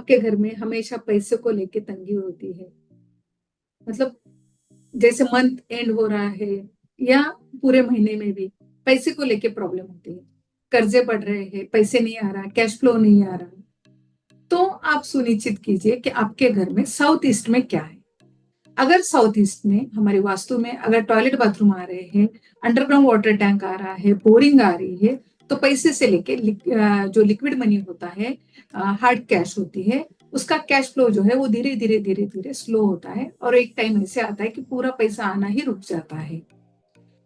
आपके घर में हमेशा पैसे को लेके तंगी होती है, मतलब जैसे मंथ एंड हो रहा है या पूरे महीने में भी पैसे को लेके प्रॉब्लम होती है, कर्जे बढ़ रहे हैं, पैसे नहीं आ रहा, कैश फ्लो नहीं आ रहा, तो आप सुनिश्चित कीजिए कि आपके घर में साउथ ईस्ट में क्या है। अगर साउथ ईस्ट में हमारी वास्तु में अगर टॉयलेट बाथरूम आ रहे हैं, अंडरग्राउंड वाटर टैंक आ रहा है, बोरिंग आ रही है, तो पैसे से लेके जो लिक्विड मनी होता है, हार्ड कैश होती है, उसका कैश फ्लो जो है वो धीरे धीरे धीरे धीरे स्लो होता है और एक टाइम ऐसे आता है कि पूरा पैसा आना ही रुक जाता है।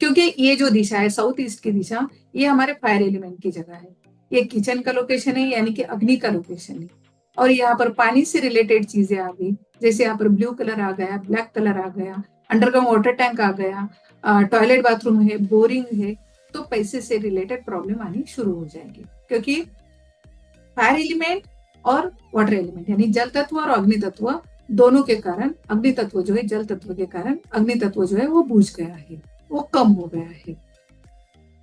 क्योंकि ये जो दिशा है साउथ ईस्ट की दिशा, ये हमारे फायर एलिमेंट की जगह है, ये किचन का लोकेशन है, यानी कि अग्नि का लोकेशन है। और यहाँ पर पानी से रिलेटेड चीजें आ गई, जैसे यहाँ पर ब्लू कलर आ गया, ब्लैक कलर आ गया, अंडरग्राउंड वाटर टैंक आ गया, टॉयलेट बाथरूम है, बोरिंग है, तो पैसे से रिलेटेड प्रॉब्लम आनी शुरू हो जाएगी। क्योंकि फायर एलिमेंट और वाटर एलिमेंट यानी जल तत्व और अग्नि तत्व दोनों के कारण, अग्नि तत्व जो है जल तत्व के कारण, अग्नि तत्व जो है वो बुझ गया है, वो कम हो गया है।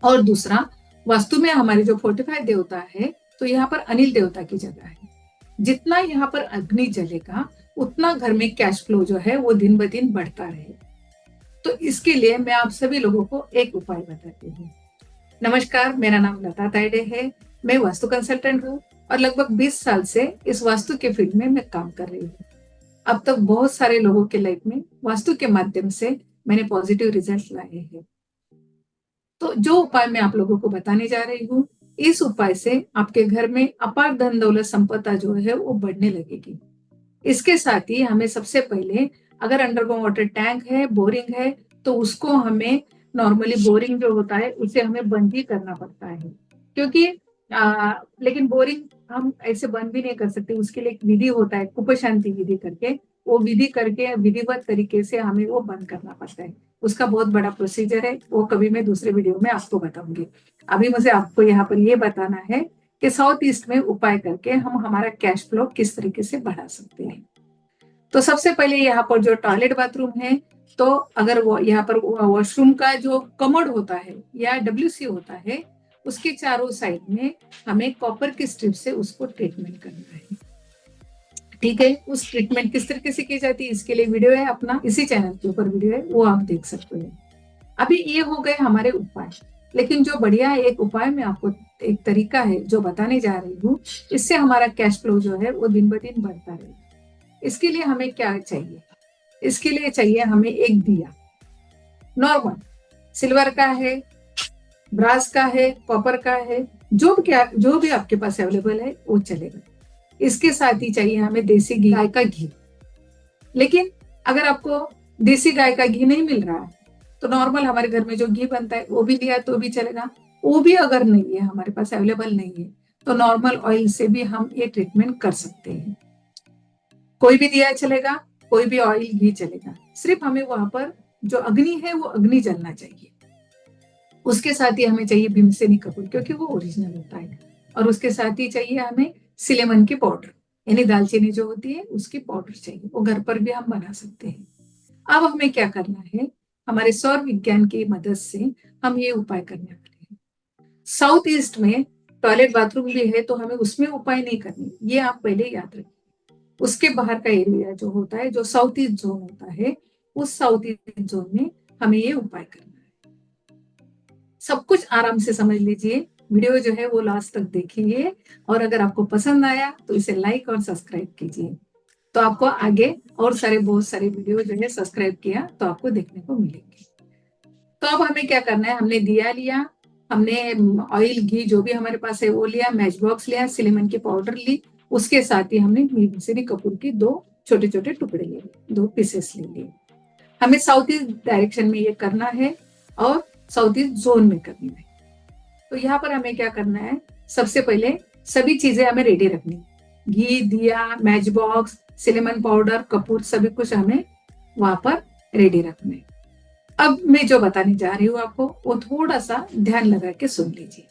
और दूसरा, वास्तु में हमारी जो फोर्टिफाइड देवता है, तो यहाँ पर अनिल देवता की जगह है। जितना यहाँ पर अग्नि जलेगा उतना घर में कैश फ्लो जो है वो दिन ब दिन बढ़ता रहे। तो इसके लिए मैं आप सभी लोगों को एक उपाय बताती हूँ। नमस्कार, मेरा नाम लता तायडे है, मैं वास्तु कंसल्टेंट हूँ और लगभग 20 साल से इस वास्तु के फील्ड में मैं काम कर रही हूँ। अब तक बहुत सारे लोगों के लाइफ में वास्तु के माध्यम से मैंने पॉजिटिव रिजल्ट लाए हैं। तो जो उपाय मैं आप लोगों को बताने जा रही हूँ, इस उपाय से आपके घर में अपार धन दौलत संपदा जो है वो बढ़ने लगेगी। इसके साथ ही हमें सबसे पहले, अगर अंडरग्राउंड वाटर टैंक है, बोरिंग है, तो उसको हमें नॉर्मली बोरिंग जो होता है उसे हमें बंद ही करना पड़ता है। क्योंकि लेकिन बोरिंग हम ऐसे बंद भी नहीं कर सकते, उसके लिए एक विधि होता है, कुप शांति विधि करके, वो विधि करके विधिवत तरीके से हमें वो बंद करना पड़ता है। उसका बहुत बड़ा प्रोसीजर है, वो कभी मैं दूसरे वीडियो में आपको बताऊंगी। अभी मुझे आपको यहाँ पर ये बताना है कि साउथ ईस्ट में उपाय करके हम हमारा कैश फ्लो किस तरीके से बढ़ा सकते हैं। तो सबसे पहले यहाँ पर जो टॉयलेट बाथरूम है, तो अगर वो यहाँ पर वॉशरूम का जो कमोड होता है या डब्ल्यूसी होता है, उसके चारों साइड में हमें कॉपर की स्ट्रिप से उसको ट्रीटमेंट करना है। ठीक है, उस ट्रीटमेंट किस तरीके से की जाती है इसके लिए वीडियो है अपना, इसी चैनल के ऊपर वीडियो है, वो आप देख सकते हैं। अभी ये हो गए हमारे उपाय, लेकिन जो बढ़िया एक उपाय में आपको एक तरीका है जो बताने जा रही हूँ, इससे हमारा कैश फ्लो जो है वो दिन ब दिन बढ़ता रहेगा। इसके लिए हमें क्या चाहिए? इसके लिए चाहिए हमें एक दिया, नॉर्मल सिल्वर का है, ब्रास का है, कॉपर का है, जो भी आपके पास अवेलेबल है वो चलेगा। इसके साथ ही चाहिए हमें देसी गाय का घी। लेकिन अगर आपको देसी गाय का घी नहीं मिल रहा है, तो नॉर्मल हमारे घर में जो घी बनता है वो भी लिया तो भी चलेगा। वो भी अगर नहीं है, हमारे पास अवेलेबल नहीं है, तो नॉर्मल ऑयल से भी हम ये ट्रीटमेंट कर सकते हैं। कोई भी दिया चलेगा, कोई भी ऑयल घी चलेगा, सिर्फ हमें वहां पर जो अग्नि है वो अग्नि जलना चाहिए। उसके साथ ही हमें चाहिए भीमसेनी कपूर, क्योंकि वो ओरिजिनल होता है। और उसके साथ ही चाहिए हमें सिलेमन की पाउडर, यानी दालचीनी जो होती है उसकी पाउडर चाहिए, वो घर पर भी हम बना सकते हैं। अब हमें क्या करना है, हमारे सौर विज्ञान की मदद से हम ये उपाय करने वाले हैं। साउथ ईस्ट में टॉयलेट बाथरूम भी है, तो हमें उसमें उपाय नहीं करने, ये आप पहले याद रखिए। उसके बाहर का एरिया जो होता है, जो साउथ ईस्ट जोन होता है, उस साउथ ईस्ट जोन में हमें ये उपाय करना है। सब कुछ आराम से समझ लीजिए, वीडियो जो है वो लास्ट तक देखिए, और अगर आपको पसंद आया तो इसे लाइक और सब्सक्राइब कीजिए, तो आपको आगे और बहुत सारे वीडियो जो है सब्सक्राइब किया तो आपको देखने को मिलेंगे। तो अब हमें क्या करना है, हमने दिया लिया, हमने ऑयल घी जो भी हमारे पास है वो लिया, मैच बॉक्स लिया, सिलेमन की पाउडर ली, उसके साथ ही हमने भीमसेनी कपूर की 2 छोटे छोटे टुकड़े लिए, 2 पीसेस ले लिए। हमें साउथ ईस्ट डायरेक्शन में ये करना है और साउथ ईस्ट जोन में करनी है। तो यहाँ पर हमें क्या करना है, सबसे पहले सभी चीजें हमें रेडी रखनी, घी, दिया, मैच बॉक्स, सिलेमन पाउडर, कपूर, सभी कुछ हमें वहां पर रेडी रखना है। अब मैं जो बताने जा रही हूँ आपको, वो थोड़ा सा ध्यान लगा के सुन लीजिए।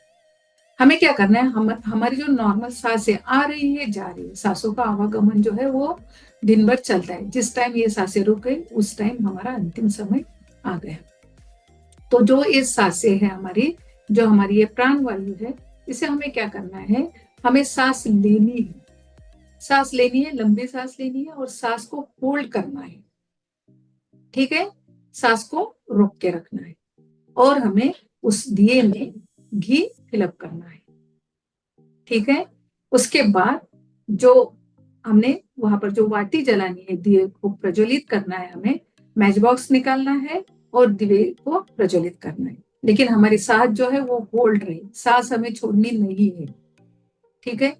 हमें क्या करना है, हमारी जो नॉर्मल सांसें आ रही है जा रही है, सांसों का आवागमन जो है वो दिन भर चलता है। जिस टाइम ये सांसें रुक गई उस टाइम हमारा अंतिम समय आ गया। तो जो ये सांसें है हमारी, जो हमारी ये प्राण वायु है, इसे हमें क्या करना है, हमें सांस लेनी है। सांस लेनी है, लंबी सांस लेनी है और सांस को होल्ड करना है। ठीक है, सांस को रोक के रखना है और हमें उस दिए में घी फिलअप करना है। ठीक है, उसके बाद जो हमने वहां पर जो वाटी जलानी है, दिए को प्रज्वलित करना है, हमें मैच बॉक्स निकालना है और दिए को प्रज्वलित करना है। लेकिन हमारी सांस जो है वो होल्ड रहे, सांस हमें छोड़नी नहीं है। ठीक है,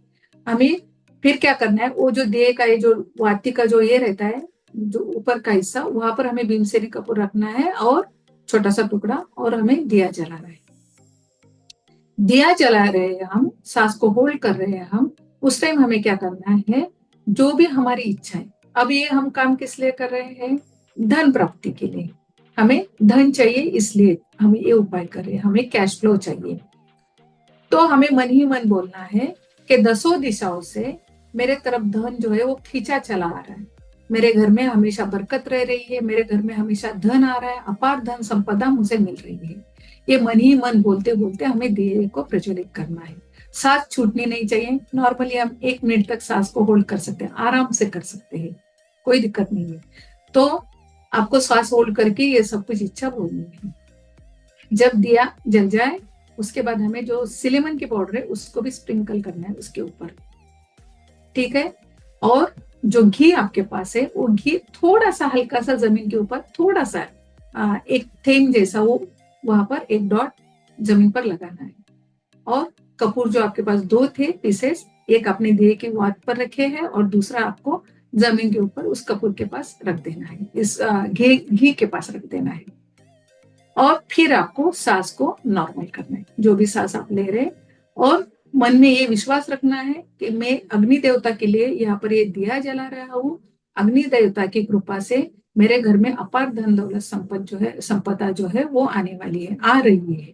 हमें फिर क्या करना है, वो जो दिए का ये जो वाटी का जो ये रहता है, जो ऊपर का हिस्सा, वहां पर हमें भीमसेनी कपूर रखना है और छोटा सा टुकड़ा, और हमें दिया जलाना है। दिया जला रहे हैं हम, सांस को होल्ड कर रहे हैं हम, उस टाइम हमें क्या करना है, जो भी हमारी इच्छा है। अब ये हम काम किस लिए कर रहे हैं, धन प्राप्ति के लिए। हमें धन चाहिए, इसलिए हम ये उपाय कर रहे हैं, हमें कैश फ्लो चाहिए। तो हमें मन ही मन बोलना है कि दसों दिशाओं से मेरे तरफ धन जो है वो खींचा चला आ रहा है, मेरे घर में हमेशा बरकत रह रही है, मेरे घर में हमेशा धन आ रहा है, अपार धन संपदा मुझे मिल रही है। ये मन ही मन बोलते बोलते हमें दिए को प्रज्वलित करना है। सांस छूटनी नहीं चाहिए। नॉर्मली हम 1 मिनट तक सांस को होल्ड कर सकते हैं, आराम से कर सकते हैं, कोई दिक्कत नहीं है। तो आपको सांस होल्ड करके ये सब कुछ इच्छा बोलनी है। जब दिया जल जाए, उसके बाद हमें जो सिलेमन की पाउडर है उसको भी स्प्रिंकल करना है उसके ऊपर। ठीक है, और जो घी आपके पास है वो घी थोड़ा सा हल्का सा जमीन के ऊपर, थोड़ा सा एक थेम जैसा, वो वहां पर एक डॉट जमीन पर लगाना है। और कपूर जो आपके पास 2 थे पीसेस, एक अपने दिए के वात पर रखे हैं और दूसरा आपको जमीन के ऊपर उस कपूर के पास रख देना है, इस घी के पास रख देना है। और फिर आपको सांस को नॉर्मल करना है, जो भी सांस आप ले रहे हैं। और मन में ये विश्वास रखना है कि मैं अग्नि देवता के लिए यहाँ पर ये दिया जला रहा हूँ। अग्नि देवता की कृपा से मेरे घर में अपार धन दौलत संपदा जो है वो आने वाली है, आ रही है।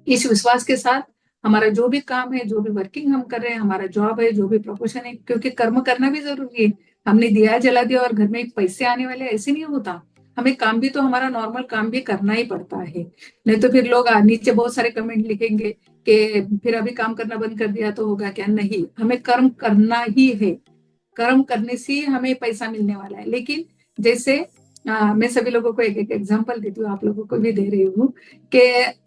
इस विश्वास के साथ हमारा जो भी काम है, जो भी वर्किंग हम कर रहे हैं, हमारा जॉब है, जो भी प्रोफेशन है, क्योंकि कर्म करना भी जरूरी है। हमने दिया जला दिया और घर में पैसे आने वाले, ऐसे नहीं होता। हमें काम भी तो हमारा नॉर्मल काम भी करना ही पड़ता है। नहीं तो फिर लोग नीचे बहुत सारे कमेंट लिखेंगे कि फिर अभी काम करना बंद कर दिया तो होगा क्या। नहीं, हमें कर्म करना ही है, कर्म करने से ही हमें पैसा मिलने वाला है। लेकिन जैसे मैं सभी लोगों को एक एक एग्जांपल देती हूँ, आप लोगों को भी दे रही हूँ कि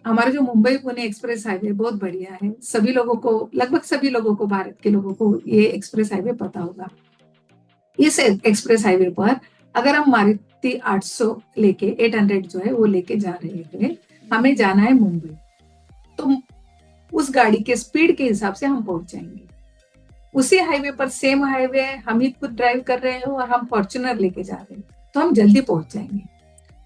हमारा जो मुंबई पुणे एक्सप्रेस हाईवे बहुत बढ़िया है। सभी लोगों को, लगभग सभी लोगों को, भारत के लोगों को ये एक्सप्रेस हाईवे पता होगा। इस एक्सप्रेस हाईवे पर अगर हम मारुति 800 लेके 800 जो है वो लेके जा रहे हैं, हमें जाना है मुंबई, तो उस गाड़ी के स्पीड के हिसाब से हम पहुंच जाएंगे। उसी हाईवे पर, सेम हाईवे हम ही खुद ड्राइव कर रहे हैं और हम फॉर्च्यूनर लेके जा रहे हैं, तो हम जल्दी पहुंच जाएंगे।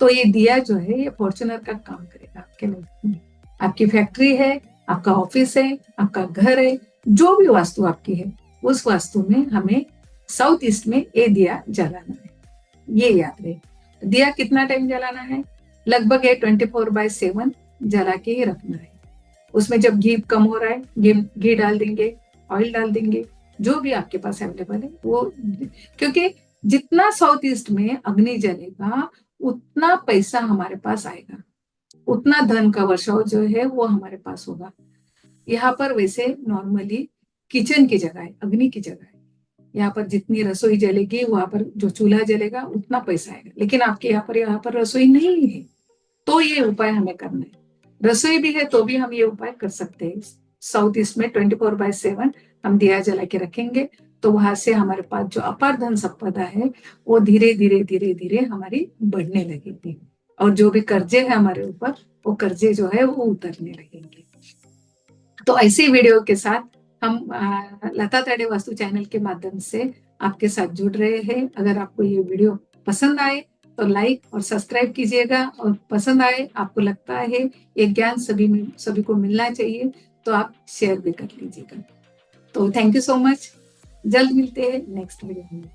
तो ये दिया जो है ये फॉर्च्यूनर का काम करेगा आपके लाइफ में। आपकी फैक्ट्री है, आपका ऑफिस है, आपका घर है, जो भी वास्तु आपकी है, उस वास्तु में हमें साउथ ईस्ट में ये दिया जलाना है। ये याद रहे। दिया कितना टाइम जलाना है, लगभग 24/7 जला के ही रखना है। उसमें जब घी कम हो रहा है, घी डाल देंगे, ऑयल डाल देंगे, जो भी आपके पास अवेलेबल है वो। क्योंकि जितना साउथ ईस्ट में अग्नि जलेगा उतना पैसा हमारे पास आएगा, उतना धन का वर्षाव जो है वो हमारे पास होगा। यहाँ पर वैसे नॉर्मली किचन की जगह है, अग्नि की जगह है। यहाँ पर जितनी रसोई जलेगी, वहां पर जो चूल्हा जलेगा उतना पैसा आएगा। लेकिन आपके यहाँ पर रसोई नहीं है, तो ये उपाय हमें करना है। रसोई भी है तो भी हम ये उपाय कर सकते हैं। साउथ ईस्ट में 24/7 हम दिया जला के रखेंगे, तो वहां से हमारे पास जो अपार धन संपदा है वो धीरे धीरे धीरे धीरे हमारी बढ़ने लगेगी। और जो भी कर्जे है हमारे ऊपर, वो कर्जे जो है वो उतरने लगेंगे। तो ऐसी वीडियो के साथ हम लता ताड़े वास्तु चैनल के माध्यम से आपके साथ जुड़ रहे हैं। अगर आपको ये वीडियो पसंद आए तो लाइक और सब्सक्राइब कीजिएगा, और पसंद आए, आपको लगता है ये ज्ञान सभी को मिलना चाहिए, तो आप शेयर भी कर लीजिएगा। तो थैंक यू सो मच। जल्द मिलते हैं नेक्स्ट वीडियो में।